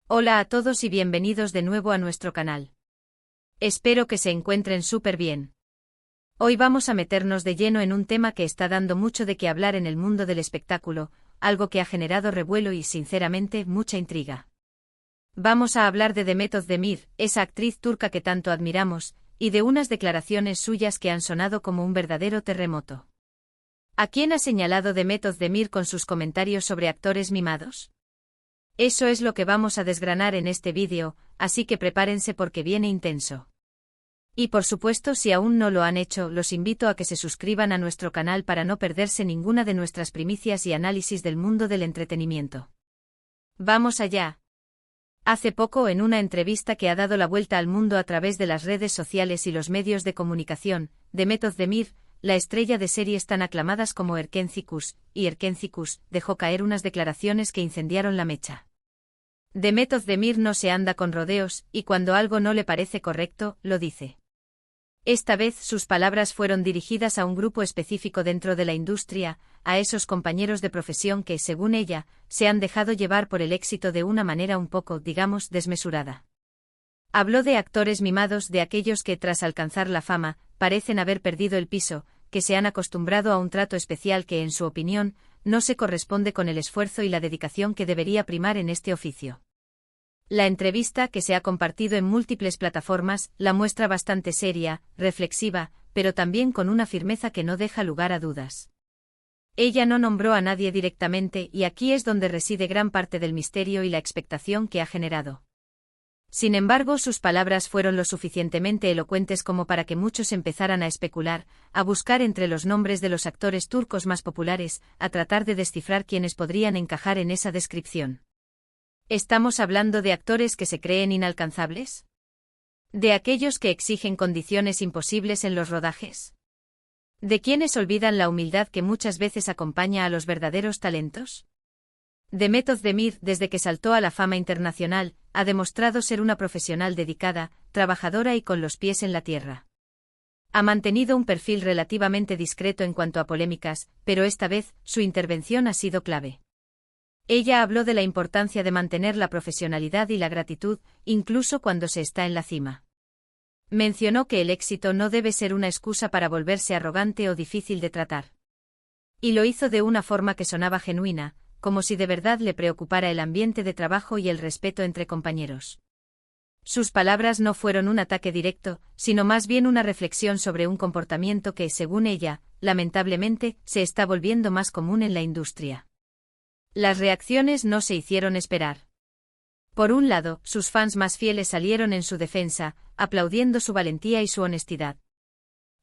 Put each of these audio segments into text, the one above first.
Hola a todos y bienvenidos de nuevo a nuestro canal. Espero que se encuentren súper bien. Hoy vamos a meternos de lleno en un tema que está dando mucho de qué hablar en el mundo del espectáculo, algo que ha generado revuelo y, sinceramente, mucha intriga. Vamos a hablar de Demet Özdemir, esa actriz turca que tanto admiramos, y de unas declaraciones suyas que han sonado como un verdadero terremoto. ¿A quién ha señalado Demet Özdemir con sus comentarios sobre actores mimados? Eso es lo que vamos a desgranar en este vídeo, así que prepárense porque viene intenso. Y por supuesto, si aún no lo han hecho, los invito a que se suscriban a nuestro canal para no perderse ninguna de nuestras primicias y análisis del mundo del entretenimiento. ¡Vamos allá! Hace poco, en una entrevista que ha dado la vuelta al mundo a través de las redes sociales y los medios de comunicación, Demet Özdemir, la estrella de series tan aclamadas como Erken Cikus y Erken Cikus, dejó caer unas declaraciones que incendiaron la mecha. Demet Özdemir no se anda con rodeos, y cuando algo no le parece correcto, lo dice. Esta vez sus palabras fueron dirigidas a un grupo específico dentro de la industria, a esos compañeros de profesión que, según ella, se han dejado llevar por el éxito de una manera un poco, digamos, desmesurada. Habló de actores mimados, de aquellos que, tras alcanzar la fama, parecen haber perdido el piso, que se han acostumbrado a un trato especial que, en su opinión, no se corresponde con el esfuerzo y la dedicación que debería primar en este oficio. La entrevista, que se ha compartido en múltiples plataformas, la muestra bastante seria, reflexiva, pero también con una firmeza que no deja lugar a dudas. Ella no nombró a nadie directamente, y aquí es donde reside gran parte del misterio y la expectación que ha generado. Sin embargo, sus palabras fueron lo suficientemente elocuentes como para que muchos empezaran a especular, a buscar entre los nombres de los actores turcos más populares, a tratar de descifrar quiénes podrían encajar en esa descripción. ¿Estamos hablando de actores que se creen inalcanzables? ¿De aquellos que exigen condiciones imposibles en los rodajes? ¿De quienes olvidan la humildad que muchas veces acompaña a los verdaderos talentos? Demet Özdemir, desde que saltó a la fama internacional, ha demostrado ser una profesional dedicada, trabajadora y con los pies en la tierra. Ha mantenido un perfil relativamente discreto en cuanto a polémicas, pero esta vez, su intervención ha sido clave. Ella habló de la importancia de mantener la profesionalidad y la gratitud, incluso cuando se está en la cima. Mencionó que el éxito no debe ser una excusa para volverse arrogante o difícil de tratar. Y lo hizo de una forma que sonaba genuina, como si de verdad le preocupara el ambiente de trabajo y el respeto entre compañeros. Sus palabras no fueron un ataque directo, sino más bien una reflexión sobre un comportamiento que, según ella, lamentablemente, se está volviendo más común en la industria. Las reacciones no se hicieron esperar. Por un lado, sus fans más fieles salieron en su defensa, aplaudiendo su valentía y su honestidad.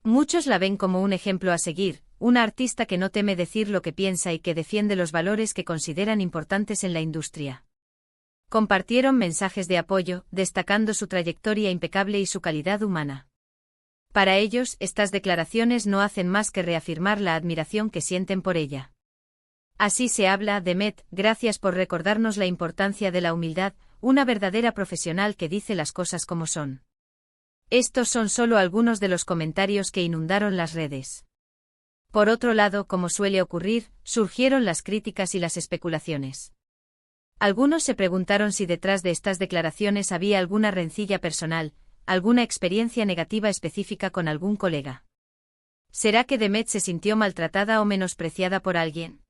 Muchos la ven como un ejemplo a seguir, una artista que no teme decir lo que piensa y que defiende los valores que consideran importantes en la industria. Compartieron mensajes de apoyo, destacando su trayectoria impecable y su calidad humana. Para ellos, estas declaraciones no hacen más que reafirmar la admiración que sienten por ella. Así se habla, Demet, gracias por recordarnos la importancia de la humildad, una verdadera profesional que dice las cosas como son. Estos son solo algunos de los comentarios que inundaron las redes. Por otro lado, como suele ocurrir, surgieron las críticas y las especulaciones. Algunos se preguntaron si detrás de estas declaraciones había alguna rencilla personal, alguna experiencia negativa específica con algún colega. ¿Será que Demet se sintió maltratada o menospreciada por alguien?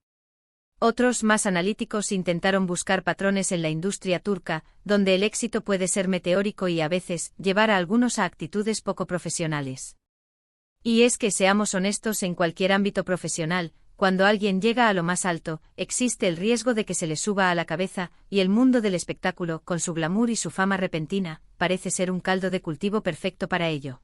Otros, más analíticos, intentaron buscar patrones en la industria turca, donde el éxito puede ser meteórico y a veces llevar a algunos a actitudes poco profesionales. Y es que, seamos honestos, en cualquier ámbito profesional, cuando alguien llega a lo más alto, existe el riesgo de que se le suba a la cabeza, y el mundo del espectáculo, con su glamour y su fama repentina, parece ser un caldo de cultivo perfecto para ello.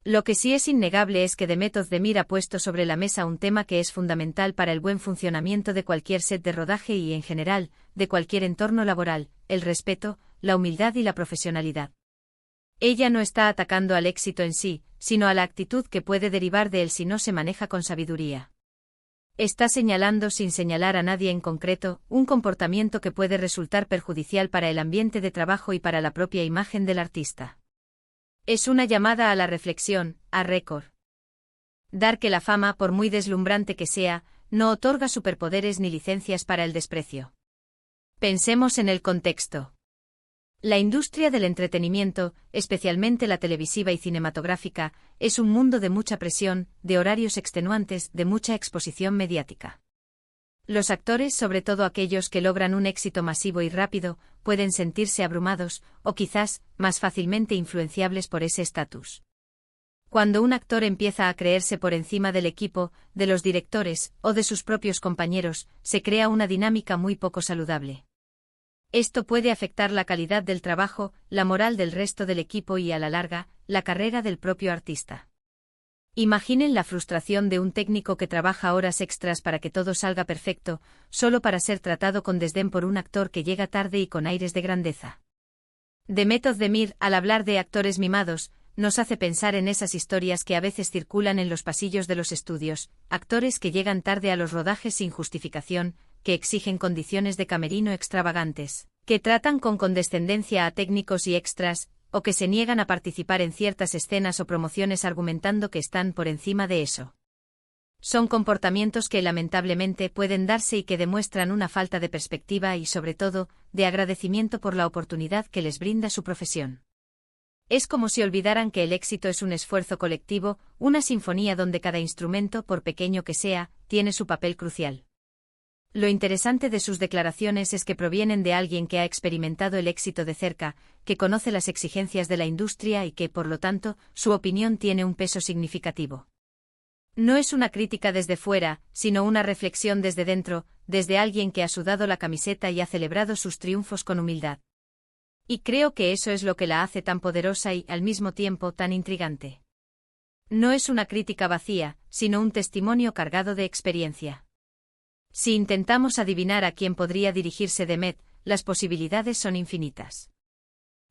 Lo que sí es innegable es que Demet Özdemir ha puesto sobre la mesa un tema que es fundamental para el buen funcionamiento de cualquier set de rodaje y, en general, de cualquier entorno laboral: el respeto, la humildad y la profesionalidad. Ella no está atacando al éxito en sí, sino a la actitud que puede derivar de él si no se maneja con sabiduría. Está señalando, sin señalar a nadie en concreto, un comportamiento que puede resultar perjudicial para el ambiente de trabajo y para la propia imagen del artista. Es una llamada a la reflexión, a récord. Dar que la fama, por muy deslumbrante que sea, no otorga superpoderes ni licencias para el desprecio. Pensemos en el contexto. La industria del entretenimiento, especialmente la televisiva y cinematográfica, es un mundo de mucha presión, de horarios extenuantes, de mucha exposición mediática. Los actores, sobre todo aquellos que logran un éxito masivo y rápido, pueden sentirse abrumados, o quizás, más fácilmente influenciables por ese estatus. Cuando un actor empieza a creerse por encima del equipo, de los directores, o de sus propios compañeros, se crea una dinámica muy poco saludable. Esto puede afectar la calidad del trabajo, la moral del resto del equipo y, a la larga, la carrera del propio artista. Imaginen la frustración de un técnico que trabaja horas extras para que todo salga perfecto, solo para ser tratado con desdén por un actor que llega tarde y con aires de grandeza. Demet Özdemir, al hablar de actores mimados, nos hace pensar en esas historias que a veces circulan en los pasillos de los estudios, actores que llegan tarde a los rodajes sin justificación, que exigen condiciones de camerino extravagantes, que tratan con condescendencia a técnicos y extras, o que se niegan a participar en ciertas escenas o promociones argumentando que están por encima de eso. Son comportamientos que lamentablemente pueden darse y que demuestran una falta de perspectiva y, sobre todo, de agradecimiento por la oportunidad que les brinda su profesión. Es como si olvidaran que el éxito es un esfuerzo colectivo, una sinfonía donde cada instrumento, por pequeño que sea, tiene su papel crucial. Lo interesante de sus declaraciones es que provienen de alguien que ha experimentado el éxito de cerca, que conoce las exigencias de la industria y que, por lo tanto, su opinión tiene un peso significativo. No es una crítica desde fuera, sino una reflexión desde dentro, desde alguien que ha sudado la camiseta y ha celebrado sus triunfos con humildad. Y creo que eso es lo que la hace tan poderosa y, al mismo tiempo, tan intrigante. No es una crítica vacía, sino un testimonio cargado de experiencia. Si intentamos adivinar a quién podría dirigirse Demet, las posibilidades son infinitas.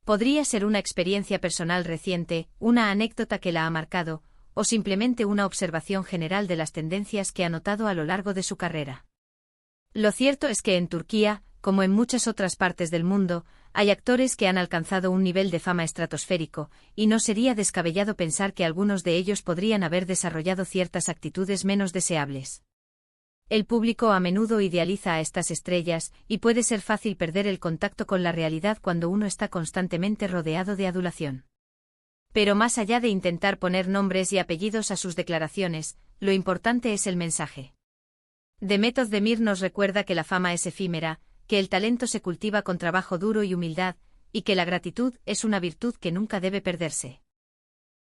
Podría ser una experiencia personal reciente, una anécdota que la ha marcado, o simplemente una observación general de las tendencias que ha notado a lo largo de su carrera. Lo cierto es que en Turquía, como en muchas otras partes del mundo, hay actores que han alcanzado un nivel de fama estratosférico, y no sería descabellado pensar que algunos de ellos podrían haber desarrollado ciertas actitudes menos deseables. El público a menudo idealiza a estas estrellas, y puede ser fácil perder el contacto con la realidad cuando uno está constantemente rodeado de adulación. Pero más allá de intentar poner nombres y apellidos a sus declaraciones, lo importante es el mensaje. Demet Özdemir nos recuerda que la fama es efímera, que el talento se cultiva con trabajo duro y humildad, y que la gratitud es una virtud que nunca debe perderse.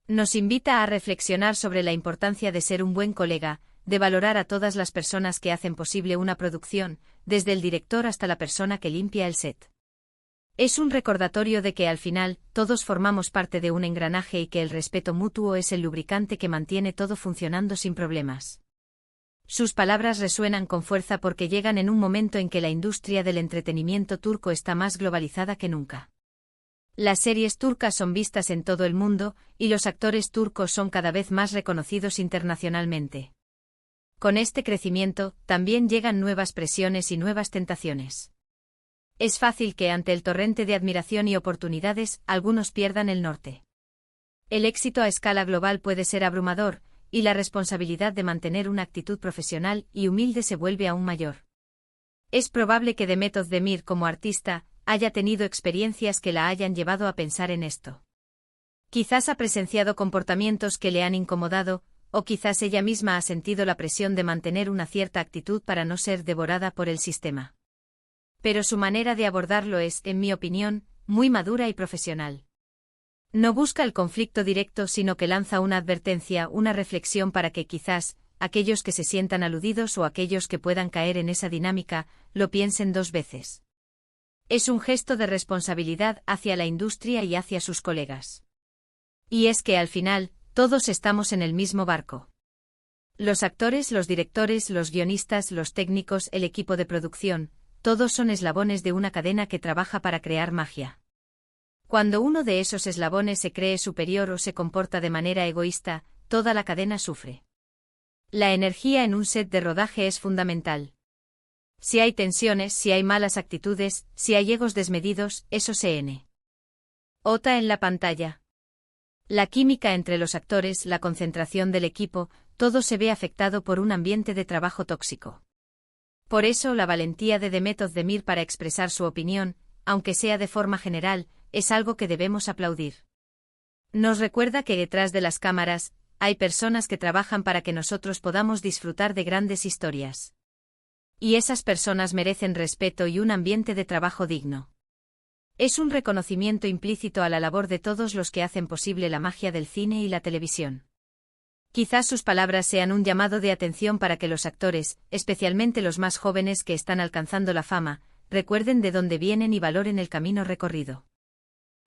Nos invita a reflexionar sobre la importancia de ser un buen colega, de valorar a todas las personas que hacen posible una producción, desde el director hasta la persona que limpia el set. Es un recordatorio de que al final, todos formamos parte de un engranaje y que el respeto mutuo es el lubricante que mantiene todo funcionando sin problemas. Sus palabras resuenan con fuerza porque llegan en un momento en que la industria del entretenimiento turco está más globalizada que nunca. Las series turcas son vistas en todo el mundo, y los actores turcos son cada vez más reconocidos internacionalmente. Con este crecimiento, también llegan nuevas presiones y nuevas tentaciones. Es fácil que ante el torrente de admiración y oportunidades, algunos pierdan el norte. El éxito a escala global puede ser abrumador, y la responsabilidad de mantener una actitud profesional y humilde se vuelve aún mayor. Es probable que Demet Özdemir, como artista, haya tenido experiencias que la hayan llevado a pensar en esto. Quizás ha presenciado comportamientos que le han incomodado, o quizás ella misma ha sentido la presión de mantener una cierta actitud para no ser devorada por el sistema. Pero su manera de abordarlo es, en mi opinión, muy madura y profesional. No busca el conflicto directo, sino que lanza una advertencia, una reflexión para que quizás, aquellos que se sientan aludidos o aquellos que puedan caer en esa dinámica, lo piensen dos veces. Es un gesto de responsabilidad hacia la industria y hacia sus colegas. Y es que al final, todos estamos en el mismo barco. Los actores, los directores, los guionistas, los técnicos, el equipo de producción, todos son eslabones de una cadena que trabaja para crear magia. Cuando uno de esos eslabones se cree superior o se comporta de manera egoísta, toda la cadena sufre. La energía en un set de rodaje es fundamental. Si hay tensiones, si hay malas actitudes, si hay egos desmedidos, eso se nota en la pantalla. La química entre los actores, la concentración del equipo, todo se ve afectado por un ambiente de trabajo tóxico. Por eso la valentía de Demet Özdemir para expresar su opinión, aunque sea de forma general, es algo que debemos aplaudir. Nos recuerda que detrás de las cámaras, hay personas que trabajan para que nosotros podamos disfrutar de grandes historias. Y esas personas merecen respeto y un ambiente de trabajo digno. Es un reconocimiento implícito a la labor de todos los que hacen posible la magia del cine y la televisión. Quizás sus palabras sean un llamado de atención para que los actores, especialmente los más jóvenes que están alcanzando la fama, recuerden de dónde vienen y valoren el camino recorrido.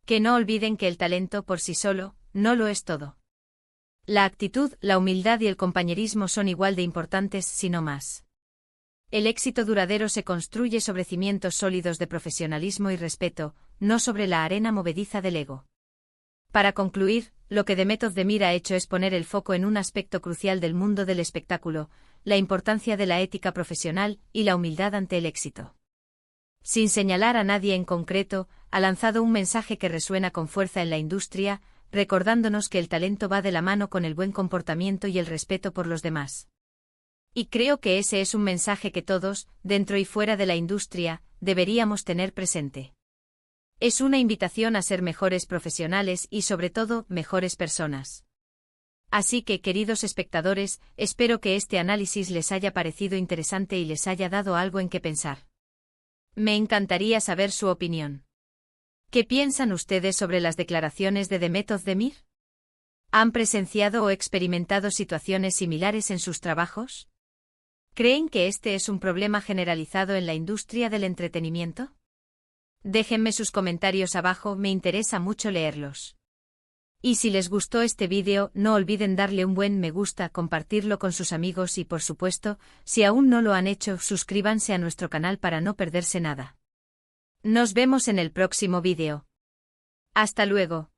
Que no olviden que el talento por sí solo, no lo es todo. La actitud, la humildad y el compañerismo son igual de importantes, si no más. El éxito duradero se construye sobre cimientos sólidos de profesionalismo y respeto, no sobre la arena movediza del ego. Para concluir, lo que The Method de Mir ha hecho es poner el foco en un aspecto crucial del mundo del espectáculo, la importancia de la ética profesional y la humildad ante el éxito. Sin señalar a nadie en concreto, ha lanzado un mensaje que resuena con fuerza en la industria, recordándonos que el talento va de la mano con el buen comportamiento y el respeto por los demás. Y creo que ese es un mensaje que todos, dentro y fuera de la industria, deberíamos tener presente. Es una invitación a ser mejores profesionales y sobre todo, mejores personas. Así que, queridos espectadores, espero que este análisis les haya parecido interesante y les haya dado algo en qué pensar. Me encantaría saber su opinión. ¿Qué piensan ustedes sobre las declaraciones de The Method de Mir? ¿Han presenciado o experimentado situaciones similares en sus trabajos? ¿Creen que este es un problema generalizado en la industria del entretenimiento? Déjenme sus comentarios abajo, me interesa mucho leerlos. Y si les gustó este vídeo, no olviden darle un buen me gusta, compartirlo con sus amigos y por supuesto, si aún no lo han hecho, suscríbanse a nuestro canal para no perderse nada. Nos vemos en el próximo vídeo. Hasta luego.